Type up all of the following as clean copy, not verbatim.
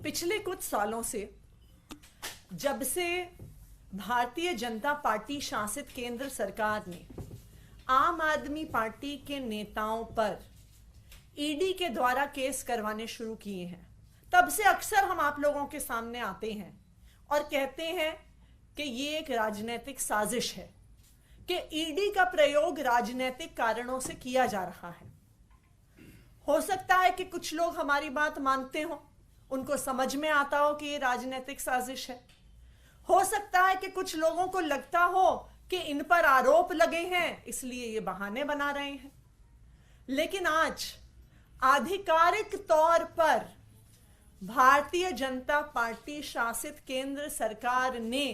पिछले कुछ सालों से जब से भारतीय जनता पार्टी शासित केंद्र सरकार ने आम आदमी पार्टी के नेताओं पर ईडी के द्वारा केस करवाने शुरू किए हैं, तब से अक्सर हम आप लोगों के सामने आते हैं और कहते हैं कि ये एक राजनीतिक साजिश है, कि ईडी का प्रयोग राजनीतिक कारणों से किया जा रहा है। हो सकता है कि कुछ लोग हमारी बात मानते हो, उनको समझ में आता हो कि ये राजनीतिक साजिश है। हो सकता है कि कुछ लोगों को लगता हो कि इन पर आरोप लगे हैं, इसलिए ये बहाने बना रहे हैं। लेकिन आज आधिकारिक तौर पर भारतीय जनता पार्टी शासित केंद्र सरकार ने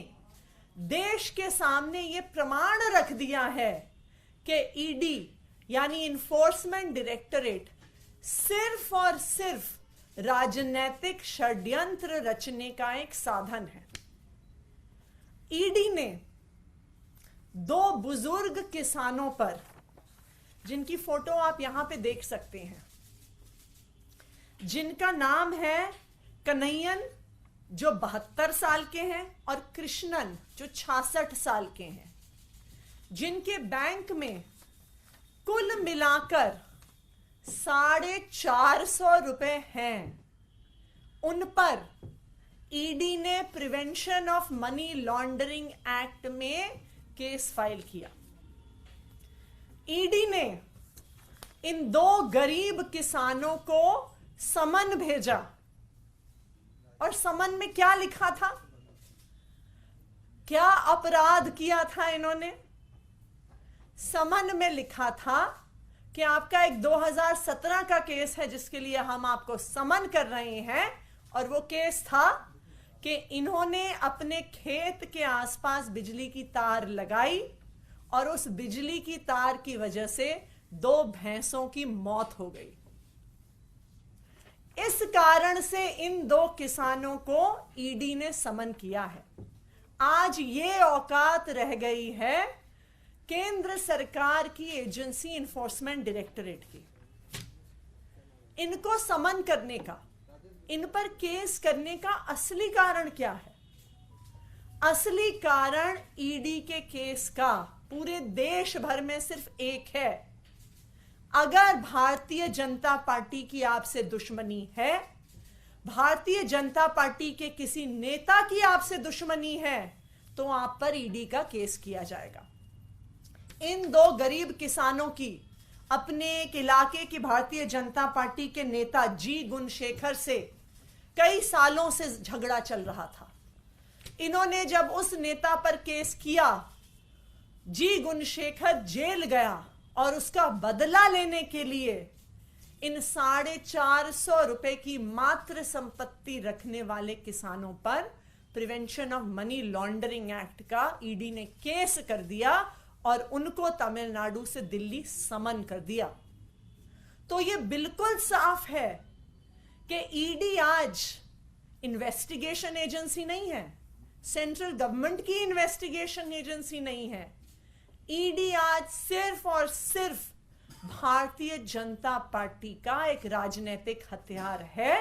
देश के सामने ये प्रमाण रख दिया है कि ईडी यानी इन्फोर्समेंट डायरेक्टरेट सिर्फ और सिर्फ राजनीतिक षड्यंत्र रचने का एक साधन है। ईडी ने दो बुजुर्ग किसानों पर, जिनकी फोटो आप यहां पे देख सकते हैं, जिनका नाम है कन्हैयन जो 72 साल के हैं और कृष्णन जो 66 साल के हैं, जिनके बैंक में कुल मिलाकर 450 रुपए हैं, उन पर ईडी ने prevention of money laundering act में केस फाइल किया। ईडी ने इन दो गरीब किसानों को समन भेजा और समन में क्या लिखा था, क्या अपराध किया था इन्होंने? समन में लिखा था कि आपका एक 2017 का केस है जिसके लिए हम आपको समन कर रहे हैं, और वो केस था कि इन्होंने अपने खेत के आसपास बिजली की तार लगाई और उस बिजली की तार की वजह से 2 भैंसों की मौत हो गई। इस कारण से इन 2 किसानों को ईडी ने समन किया है। आज ये औकात रह गई है केंद्र सरकार की एजेंसी इन्फोर्समेंट डायरेक्टरेट की। इनको समन करने का, इन पर केस करने का असली कारण क्या है? असली कारण ईडी के केस का पूरे देश भर में सिर्फ एक है। अगर भारतीय जनता पार्टी की आपसे दुश्मनी है, भारतीय जनता पार्टी के किसी नेता की आपसे दुश्मनी है, तो आप पर ईडी का केस किया जाएगा। इन 2 गरीब किसानों की अपने एक इलाके की भारतीय जनता पार्टी के नेता जी गुणशेखर से कई सालों से झगड़ा चल रहा था। इन्होंने जब उस नेता पर केस किया, जी गुणशेखर जेल गया और उसका बदला लेने के लिए इन 450 रुपए की मात्र संपत्ति रखने वाले किसानों पर prevention of money laundering act का ईडी ने केस कर दिया और उनको तमिलनाडु से दिल्ली समन कर दिया। तो यह बिल्कुल साफ है कि ईडी आज इन्वेस्टिगेशन एजेंसी नहीं है, सेंट्रल गवर्नमेंट की इन्वेस्टिगेशन एजेंसी नहीं है। ईडी आज सिर्फ और सिर्फ भारतीय जनता पार्टी का एक राजनीतिक हथियार है,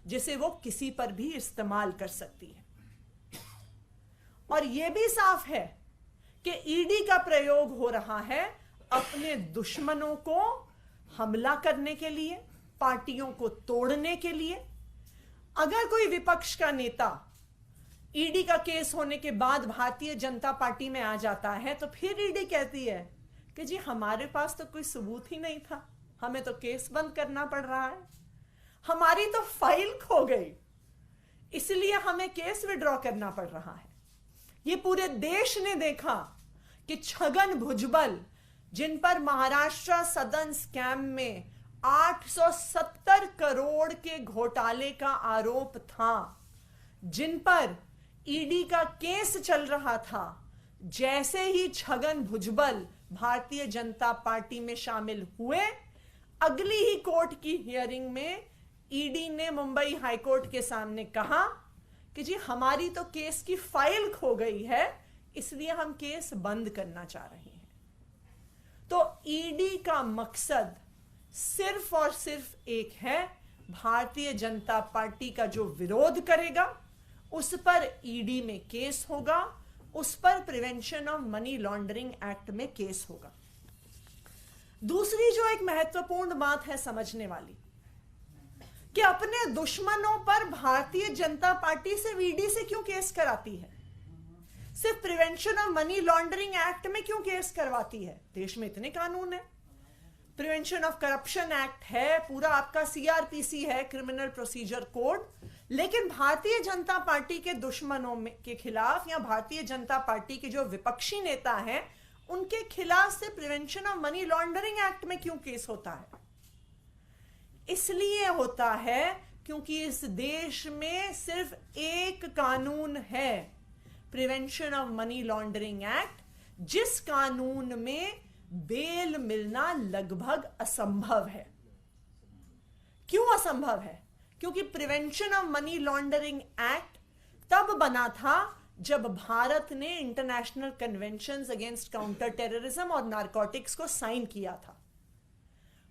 जिसे वो किसी पर भी इस्तेमाल कर सकती है। और यह भी साफ है कि ईडी का प्रयोग हो रहा है अपने दुश्मनों को हमला करने के लिए, पार्टियों को तोड़ने के लिए। अगर कोई विपक्ष का नेता ईडी का केस होने के बाद भारतीय जनता पार्टी में आ जाता है, तो फिर ईडी कहती है कि जी हमारे पास तो कोई सबूत ही नहीं था, हमें तो केस बंद करना पड़ रहा है, हमारी तो फाइल खो गई, इसलिए हमें केस विड्रॉ करना पड़ रहा है। ये पूरे देश ने देखा कि छगन भुजबल, जिन पर महाराष्ट्र सदन स्कैम में 870 करोड़ के घोटाले का आरोप था, जिन पर ईडी का केस चल रहा था, जैसे ही छगन भुजबल भारतीय जनता पार्टी में शामिल हुए, अगली ही कोर्ट की हियरिंग में ईडी ने मुंबई हाईकोर्ट के सामने कहा कि जी हमारी तो केस की फाइल खो गई है, इसलिए हम केस बंद करना चाह रहे हैं। तो ईडी का मकसद सिर्फ और सिर्फ एक है, भारतीय जनता पार्टी का जो विरोध करेगा उस पर ईडी में केस होगा, उस पर prevention of money laundering act में केस होगा। दूसरी जो एक महत्वपूर्ण बात है समझने वाली, कि अपने दुश्मनों पर भारतीय जनता पार्टी से ईडी से क्यों केस कराती है, सिर्फ prevention of money laundering act में क्यों केस करवाती है? देश में इतने कानून है, प्रिवेंशन ऑफ करप्शन एक्ट है, पूरा आपका सीआरपीसी है, क्रिमिनल प्रोसीजर कोड, लेकिन भारतीय जनता पार्टी के दुश्मनों के खिलाफ या भारतीय जनता पार्टी के जो विपक्षी नेता हैं उनके खिलाफ से prevention of money laundering act में क्यों केस होता है? इसलिए होता है क्योंकि इस देश में सिर्फ एक कानून है, prevention of money laundering act, जिस कानून में बेल मिलना लगभग असंभव है। क्यों असंभव है? क्योंकि prevention of money laundering act तब बना था जब भारत ने international conventions against counter terrorism और नारकोटिक्स को साइन किया था।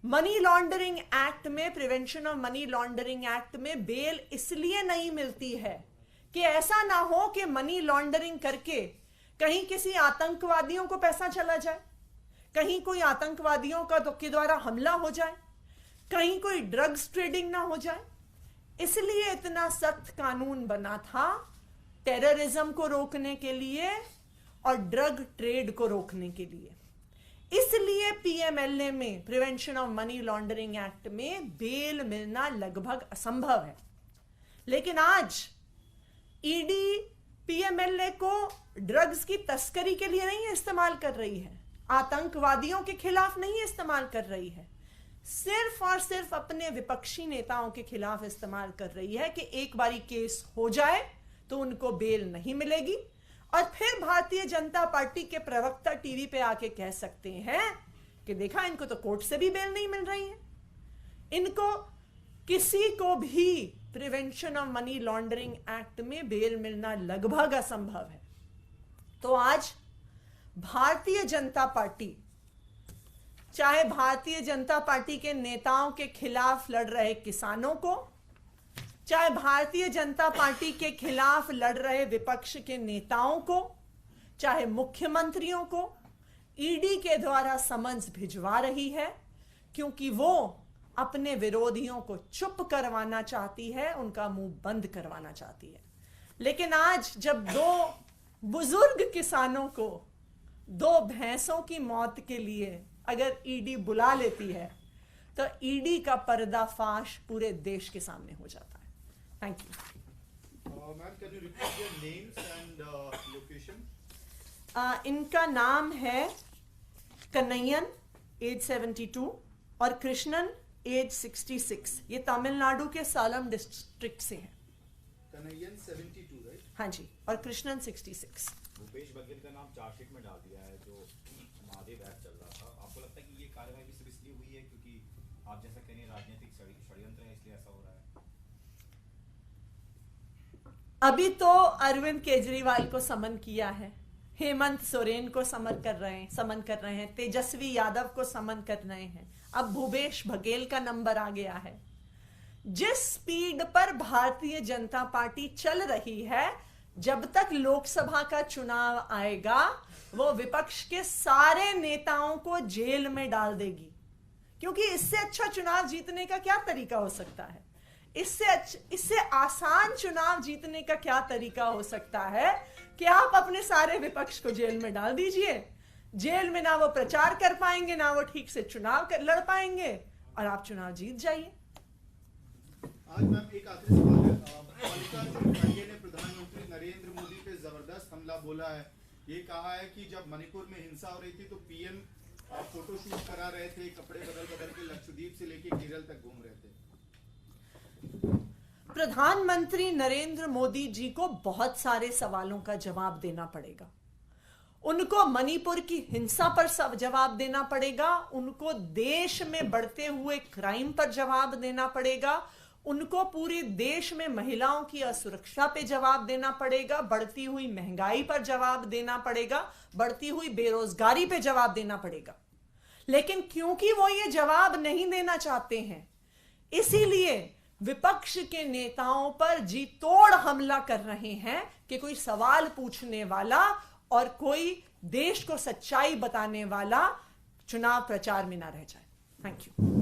मनी लॉन्ड्रिंग एक्ट में, prevention of money laundering act में बेल इसलिए नहीं मिलती है कि ऐसा ना हो कि मनी लॉन्ड्रिंग करके कहीं किसी आतंकवादियों को पैसा चला जाए, कहीं कोई आतंकवादियों का के द्वारा हमला हो जाए, कहीं कोई ड्रग्स ट्रेडिंग ना हो जाए। इसलिए इतना सख्त कानून बना था टेररिज्म को रोकने के लिए और ड्रग ट्रेड को रोकने के लिए। इसलिए पीएमएलए में, prevention of money laundering act में बेल मिलना लगभग असंभव है। लेकिन आज ईडी पीएमएलए को ड्रग्स की तस्करी के लिए नहीं इस्तेमाल कर रही है, आतंकवादियों के खिलाफ नहीं इस्तेमाल कर रही है, सिर्फ और सिर्फ अपने विपक्षी नेताओं के खिलाफ इस्तेमाल कर रही है कि एक बारी केस हो जाए तो उनको बेल नहीं मिलेगी और फिर भारतीय जनता पार्टी के प्रवक्ता टीवी पे आके कह सकते हैं कि देखा, इनको तो कोर्ट से भी बेल नहीं मिल रही है, इनको किसी को भी prevention of money laundering act में बेल मिलना लगभग असंभव है। तो आज भारतीय जनता पार्टी, चाहे भारतीय जनता पार्टी के नेताओं के खिलाफ लड़ रहे किसानों को, चाहे भारतीय जनता पार्टी के खिलाफ लड़ रहे विपक्ष के नेताओं को, चाहे मुख्यमंत्रियों को, ईडी के द्वारा समन्स भिजवा रही है क्योंकि वो अपने विरोधियों को चुप करवाना चाहती है, उनका मुंह बंद करवाना चाहती है। लेकिन आज जब दो बुजुर्ग किसानों को 2 भैंसों की मौत के लिए अगर ईडी बुला लेती है तो ईडी का पर्दाफाश पूरे देश के सामने हो जाता है। Thank you. Ma'am, can you repeat your names and location? इनका नाम है कन्हैयन, एज 72, और कृष्णन, एज 66। ये तमिलनाडु के सालम डिस्ट्रिक्ट से हैं। कन्हैयन 72, राइट? हाँ जी, और कृष्णन 66। भूपेश बघेल का नाम चार्जशीट में डाल दिया है जो महादेव ऐप चल रहा था। आपको लगता है कि ये कार्रवाई भी सिर्फ इसलिए हुई है क्योंकि आप जैसा कह रहे हैं राजनीतिक षड्यंत्र है, इसलिए ऐसा हो रहा है? अभी तो अरविंद केजरीवाल को समन किया है, हेमंत सोरेन को समन कर रहे हैं, तेजस्वी यादव को समन कर रहे हैं, अब भूपेश बघेल का नंबर आ गया है। जिस स्पीड पर भारतीय जनता पार्टी चल रही है, जब तक लोकसभा का चुनाव आएगा वो विपक्ष के सारे नेताओं को जेल में डाल देगी, क्योंकि इससे अच्छा चुनाव जीतने का क्या तरीका हो सकता है? इससे आसान चुनाव जीतने का क्या तरीका हो सकता है कि आप अपने सारे विपक्ष को जेल में डाल दीजिए। जेल में ना वो प्रचार कर पाएंगे, ना वो ठीक से चुनाव लड़ पाएंगे, और आप चुनाव जीत जाइए। आज मैम एक आखिरी सवाल है। मल्लिकार्जुन खड़गे ने प्रधानमंत्री नरेंद्र मोदी पे जबरदस्त हमला बोला है। ये कहा है कि जब मणिपुर में हिंसा हो रही थी तो पीएम फोटोशूट करा रहे थे, कपड़े बदल के लक्षद्वीप से लेके केरल तक घूम रहे थे। प्रधानमंत्री नरेंद्र मोदी जी को बहुत सारे सवालों का जवाब देना पड़ेगा। उनको मणिपुर की हिंसा पर सब जवाब देना पड़ेगा, उनको देश में बढ़ते हुए क्राइम पर जवाब देना पड़ेगा, उनको पूरे देश में महिलाओं की असुरक्षा पे जवाब देना पड़ेगा, बढ़ती हुई महंगाई पर जवाब देना पड़ेगा, बढ़ती हुई बेरोजगारी पे जवाब देना पड़ेगा। लेकिन क्योंकि वो ये जवाब नहीं देना चाहते हैं, इसीलिए विपक्ष के नेताओं पर जी तोड़ हमला कर रहे हैं कि कोई सवाल पूछने वाला और कोई देश को सच्चाई बताने वाला चुनाव प्रचार में ना रह जाए। Thank you.